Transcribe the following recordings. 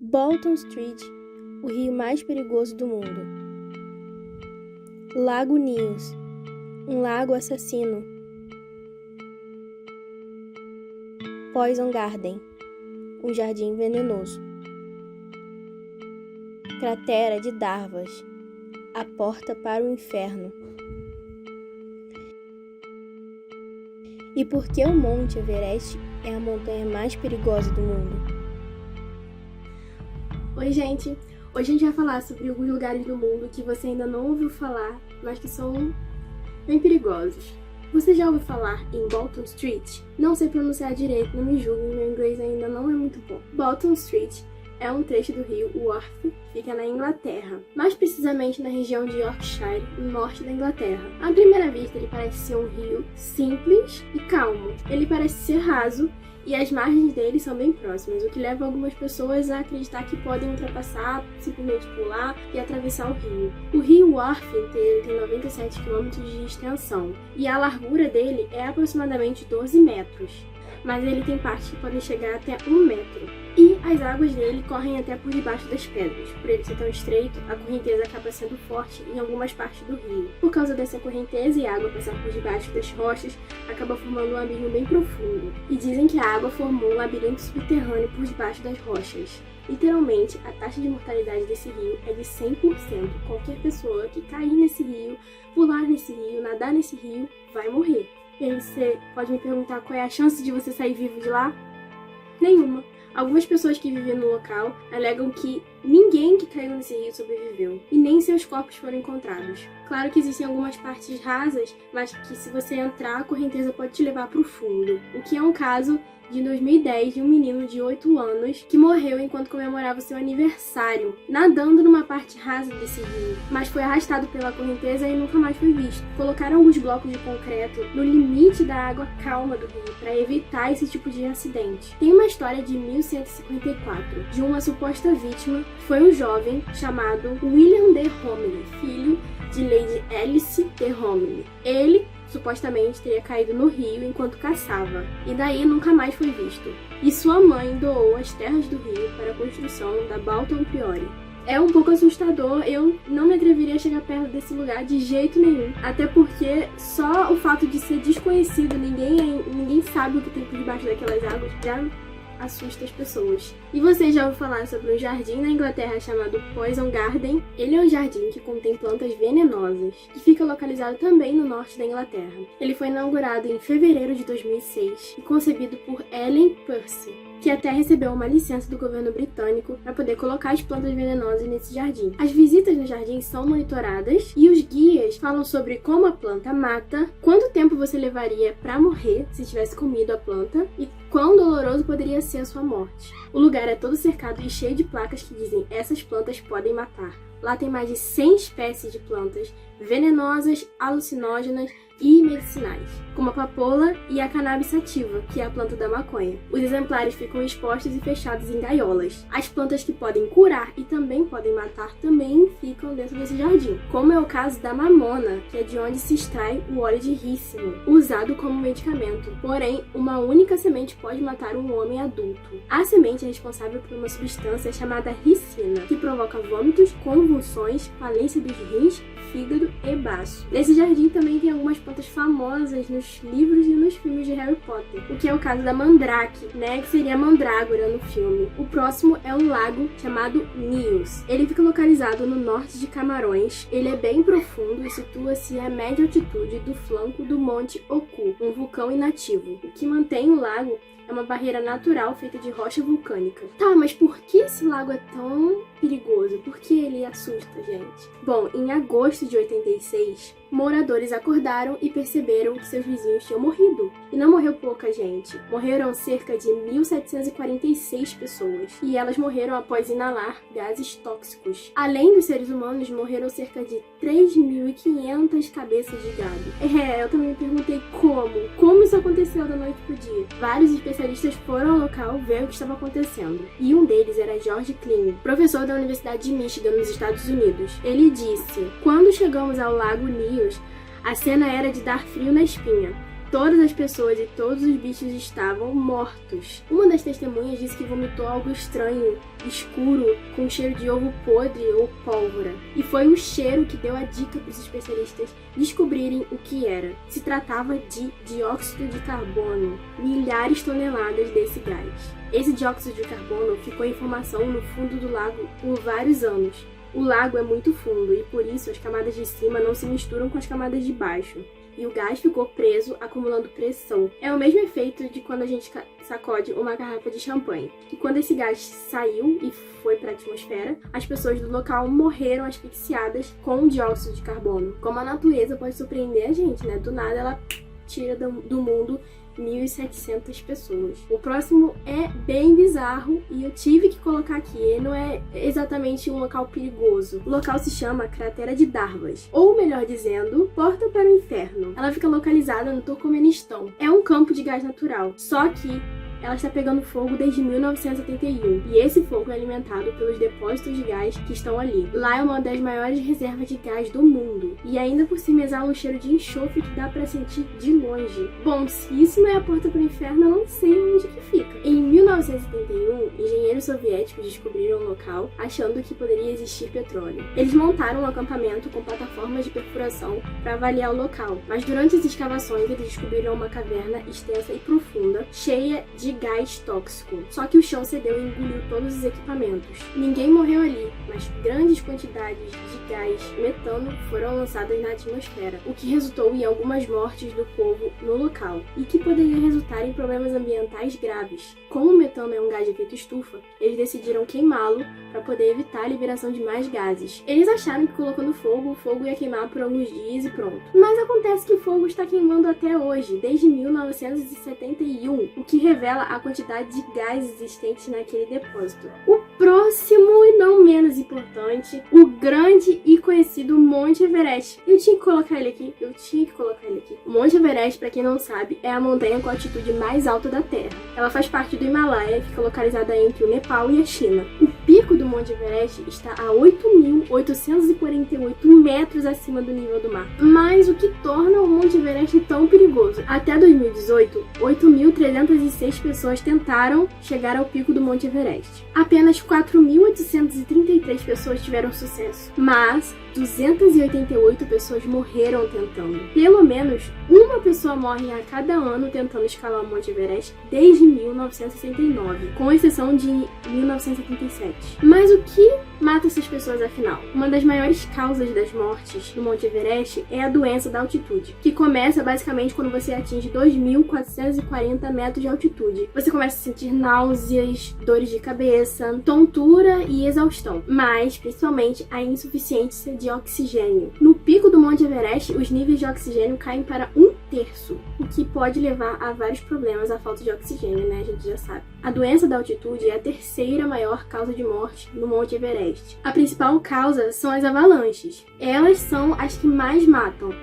Bolton Street, o rio mais perigoso do mundo. Lago Nyos, um lago assassino. Poison Garden, um jardim venenoso. Cratera de Darvas, a porta para o inferno. E por que o Monte Everest é a montanha mais perigosa do mundo? Oi, gente! Hoje a gente vai falar sobre alguns lugares do mundo que você ainda não ouviu falar, mas que são bem perigosos. Você já ouviu falar em Bolton Street? Não sei pronunciar direito, não me julguem, meu inglês ainda não é muito bom. Bolton Street é um trecho do rio Wharfe, fica na Inglaterra, mais precisamente na região de Yorkshire, no norte da Inglaterra. À primeira vista, ele parece ser um rio simples e calmo. Ele parece ser raso e as margens dele são bem próximas, o que leva algumas pessoas a acreditar que podem ultrapassar, simplesmente pular e atravessar o rio. O rio Wharfe inteiro tem 97 km de extensão e a largura dele é aproximadamente 12 metros. Mas ele tem partes que podem chegar até 1 metro. E as águas dele correm até por debaixo das pedras. Por ele ser tão estreito, a correnteza acaba sendo forte em algumas partes do rio. Por causa dessa correnteza e a água passar por debaixo das rochas, acaba formando um abismo bem profundo. E dizem que a água formou um labirinto subterrâneo por debaixo das rochas. Literalmente, a taxa de mortalidade desse rio é de 100%. Qualquer pessoa que cair nesse rio, pular nesse rio, nadar nesse rio, vai morrer. E aí você pode me perguntar qual é a chance de você sair vivo de lá? Nenhuma. Algumas pessoas que viviam no local alegam que ninguém que caiu nesse rio sobreviveu, e nem seus corpos foram encontrados. Claro que existem algumas partes rasas, mas que se você entrar, a correnteza pode te levar para o fundo. O que é um caso de 2010 de um menino de 8 anos que morreu enquanto comemorava seu aniversário, nadando numa parte rasa desse rio, mas foi arrastado pela correnteza e nunca mais foi visto. Colocaram alguns blocos de concreto no limite da água calma do rio para evitar esse tipo de acidente. Tem uma história de 1154 de uma suposta vítima que foi um jovem chamado William de Romilly, filho de Lady Alice de Romilly. Ele supostamente teria caído no rio enquanto caçava, e daí nunca mais foi visto. E sua mãe doou as terras do rio para a construção da Bolton Priory. É um pouco assustador, eu não me atreveria a chegar perto desse lugar de jeito nenhum, até porque só o fato de ser desconhecido, ninguém sabe o que tem por debaixo daquelas águas, já assusta as pessoas. E você já ouviu falar sobre um jardim na Inglaterra chamado Poison Garden? Ele é um jardim que contém plantas venenosas, que fica localizado também no norte da Inglaterra. Ele foi inaugurado em fevereiro de 2006 e concebido por Ellen Percy, que até recebeu uma licença do governo britânico para poder colocar as plantas venenosas nesse jardim. As visitas no jardim são monitoradas e os guias falam sobre como a planta mata, quanto tempo você levaria para morrer se tivesse comido a planta e quão doloroso poderia ser a sua morte. O lugar é todo cercado e cheio de placas que dizem essas plantas podem matar. Lá tem mais de 100 espécies de plantas venenosas, alucinógenas e medicinais, como a papoula e a cannabis sativa, que é a planta da maconha. Os exemplares ficam expostos e fechados em gaiolas. As plantas que podem curar e também podem matar também ficam dentro desse jardim, como é o caso da mamona, que é de onde se extrai o óleo de rícino, usado como medicamento. Porém, uma única semente pode matar um homem adulto. A semente é responsável por uma substância chamada ricina, que provoca vômitos, convulsões, falência dos rins, fígado e baço. Nesse jardim também tem algumas plantas famosas nos livros e nos filmes de Harry Potter, o que é o caso da mandrake, que seria a mandrágora no filme. O próximo é um lago chamado Nyos. Ele fica localizado no norte de Camarões. Ele é bem profundo e situa-se a média altitude do flanco do Monte Oku, um vulcão inativo. O que mantém o lago é uma barreira natural feita de rocha vulcânica. Tá, mas por que esse lago é tão perigoso? Por que ele assusta, gente? Bom, em agosto de 86, moradores acordaram e perceberam que seus vizinhos tinham morrido. E não morreu pouca gente. Morreram cerca de 1.746 pessoas. E elas morreram após inalar gases tóxicos. Além dos seres humanos, morreram cerca de 3.500 cabeças de gado. Eu também me perguntei como isso aconteceu da noite pro dia. Vários especialistas foram ao local ver o que estava acontecendo. E um deles era George Kling, professor da Universidade de Michigan, nos Estados Unidos. Ele disse: "Quando chegamos ao lago Nyos, a cena era de dar frio na espinha. todas as pessoas e todos os bichos estavam mortos. Uma das testemunhas disse que vomitou algo estranho, escuro, com cheiro de ovo podre ou pólvora. E foi o cheiro que deu a dica para os especialistas descobrirem o que era. Se tratava de dióxido de carbono, milhares de toneladas desse gás. Esse dióxido de carbono ficou em formação no fundo do lago por vários anos. O lago é muito fundo e por isso as camadas de cima não se misturam com as camadas de baixo. E o gás ficou preso, acumulando pressão. É o mesmo efeito de quando a gente sacode uma garrafa de champanhe. E quando esse gás saiu e foi para a atmosfera, as pessoas do local morreram asfixiadas com o dióxido de carbono. Como a natureza pode surpreender a gente, né? Do nada ela tira do mundo 1.700 pessoas. O próximo é bem bizarro e eu tive que colocar aqui. Ele não é exatamente um local perigoso. O local se chama Cratera de Darvas, ou melhor dizendo, Porta para o Inferno. Ela fica localizada no Turcomenistão. É um campo de gás natural, só que ela está pegando fogo desde 1971 e esse fogo é alimentado pelos depósitos de gás que estão ali. Lá é uma das maiores reservas de gás do mundo e ainda por cima exala um cheiro de enxofre que dá para sentir de longe. Bom, se isso não é a porta para o inferno, eu não sei onde que fica. Em 1971, engenheiros soviéticos descobriram o local achando que poderia existir petróleo. Eles montaram um acampamento com plataformas de perfuração para avaliar o local, mas durante as escavações eles descobriram uma caverna extensa e profunda, cheia de gás tóxico. Só que o chão cedeu e engoliu todos os equipamentos. Ninguém morreu ali, mas grandes quantidades de gás metano foram lançadas na atmosfera, o que resultou em algumas mortes do povo no local, e que poderia resultar em problemas ambientais graves. Como o metano é um gás de efeito estufa, eles decidiram queimá-lo para poder evitar a liberação de mais gases. Eles acharam que colocando fogo, o fogo ia queimar por alguns dias e pronto. Mas acontece que o fogo está queimando até hoje, desde 1971, o que revela a quantidade de gás existentes naquele depósito. O próximo e não menos importante, o grande e conhecido Monte Everest. Eu tinha que colocar ele aqui. O Monte Everest, para quem não sabe, é a montanha com a altitude mais alta da Terra. Ela faz parte do Himalaia e fica localizada entre o Nepal e a China. O pico do Monte Everest está a 8.848 metros acima do nível do mar. Mas o que torna o Monte Everest tão perigoso? Até 2018, 8.306 pessoas tentaram chegar ao pico do Monte Everest. Apenas 4.833 pessoas tiveram sucesso, mas 288 pessoas morreram tentando. Pelo menos uma pessoa morre a cada ano tentando escalar o Monte Everest desde 1969, com exceção de 1977. Mas o que mata essas pessoas afinal? Uma das maiores causas das mortes no Monte Everest é a doença da altitude, que começa basicamente quando você atinge 2.440 metros de altitude. Você começa a sentir náuseas, dores de cabeça, tontura e exaustão, mas principalmente a insuficiência de oxigênio. No pico do Monte Everest, os níveis de oxigênio caem para 1/3, o que pode levar a vários problemas, a falta de oxigênio, né? A gente já sabe. A doença da altitude é a terceira maior causa de morte no Monte Everest. A principal causa são as avalanches. Elas são as que mais matam.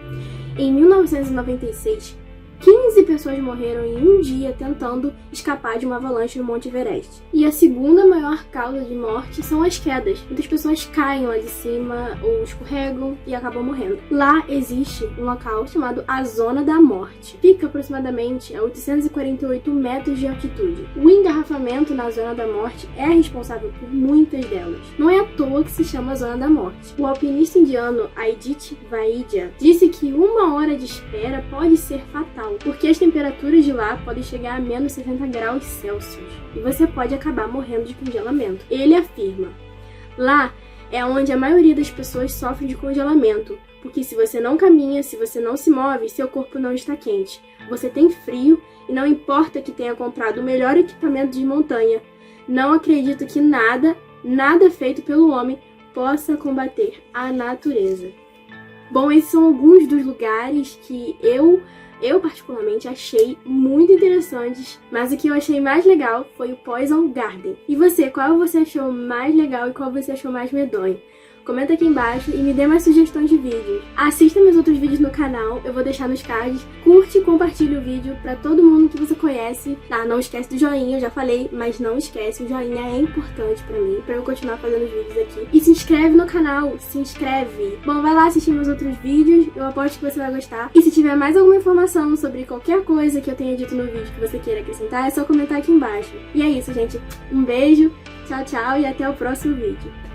Em 1996, 15 pessoas morreram em um dia tentando escapar de uma avalanche no Monte Everest. E a segunda maior causa de morte são as quedas. Muitas pessoas caem lá de cima ou escorregam e acabam morrendo. Lá existe um local chamado a Zona da Morte. Fica aproximadamente a 848 metros de altitude. O engarrafamento na Zona da Morte é responsável por muitas delas. Não é à toa que se chama Zona da Morte. O alpinista indiano Aditya Vaidya disse que 1 hora de espera pode ser fatal, porque as temperaturas de lá podem chegar a menos 60 graus Celsius e você pode acabar morrendo de congelamento. Ele afirma: lá é onde a maioria das pessoas sofre de congelamento, porque se você não caminha, se você não se move, seu corpo não está quente. Você tem frio e não importa que tenha comprado o melhor equipamento de montanha, não acredito que nada feito pelo homem possa combater a natureza. Bom, esses são alguns dos lugares que eu particularmente achei muito interessantes, mas o que eu achei mais legal foi o Poison Garden. E você, qual você achou mais legal e qual você achou mais medonho? comenta aqui embaixo e me dê mais sugestões de vídeos. Assista meus outros vídeos no canal, eu vou deixar nos cards. Curte e compartilhe o vídeo pra todo mundo que você conhece. Não esquece do joinha, eu já falei, mas não esquece, o joinha é importante pra mim, pra eu continuar fazendo os vídeos aqui. E se inscreve no canal, se inscreve. Bom, vai lá assistir meus outros vídeos, eu aposto que você vai gostar. E se tiver mais alguma informação sobre qualquer coisa que eu tenha dito no vídeo que você queira acrescentar, é só comentar aqui embaixo. E é isso, gente. Um beijo, tchau, tchau e até o próximo vídeo.